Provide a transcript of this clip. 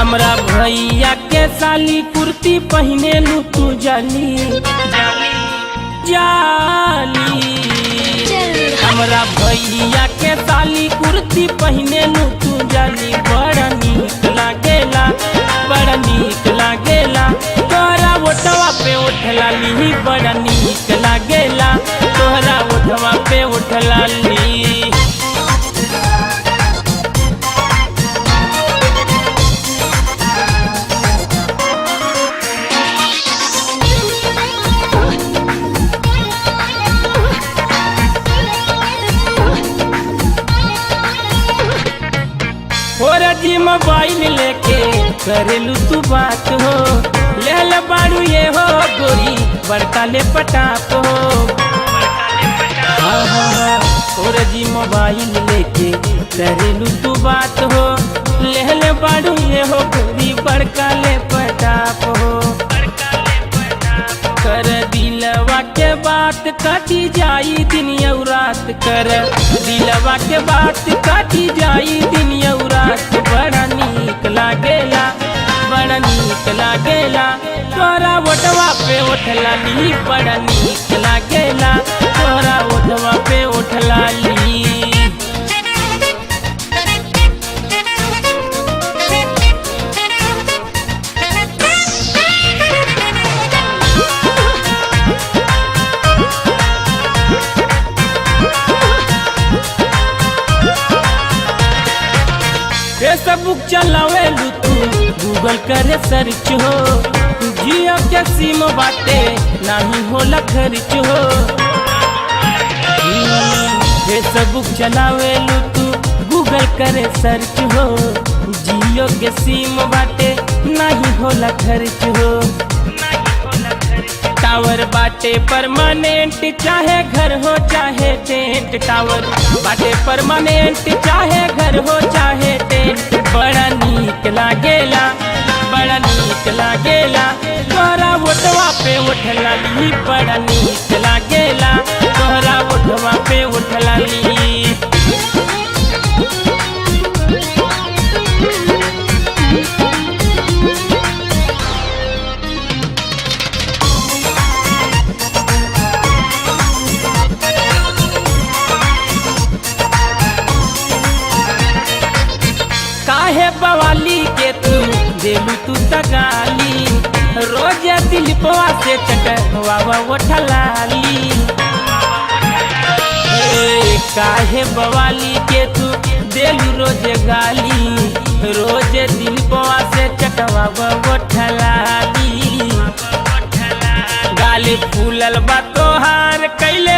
हमरा भैया के साली कुर्ती पहने लू तू जाली जाली। हमरा भैया के साली कुर्ती पहने लू तू जाली, बड़ा नीक लागेला बड़ा नीक लागेला। तोहरा ओठवा पे उठला ली बड़ा नीक लागेला, तोहरा ओठवा पे उठला ली। जी मोबाइल लेके करेलू तू बात हो, लेल बाड़ू ये हो गोरी बड़का ले पटाप हो। और जी मोबाइल लेके करेलू तू बात हो, लेल बाड़ू ये हो गोरी बड़का ले पटाप हो। कर दिलवा के बात काटी जाई दिन और रात, कर दिलवा के बात काटी जाई दिन और रात। बड़ा नीक लागेला बड़ा नीक लागेला, तोरा ओठवा पे उठला ली बड़ा नीक लागेला, तोरा ओठवा पे उठला ली। फेसबुक चलावेलू तू गूगल करे सर्च हो, जियो के सिम बाटे नहीं होला खर्च हो। फेसबुक चलावेलू तू गूगल करे सर्च हो, जियो के सिम बाटे नहीं होला खर्च हो। टावर बाटे परमानेंट चाहे घर हो चाहे टेंट, टावर बाटे परमानेंट चाहे घर हो चाहे टेंट। बड़ा नीक लागेला बड़ा नीक लागेला, तोहरा ओठवा पे उठला ली बड़ा नीक लागेला, तोहरा ओठवा पे उठला ली। काहे बवाली के तू देलू तू तगाली, रोज दिलपवा से चटवा उठलाली। काहे बवाली के तू देलू रोज गाली, रोज दिलपवा से चटवा उठलाली। गाली फूलल बा तोहार कैले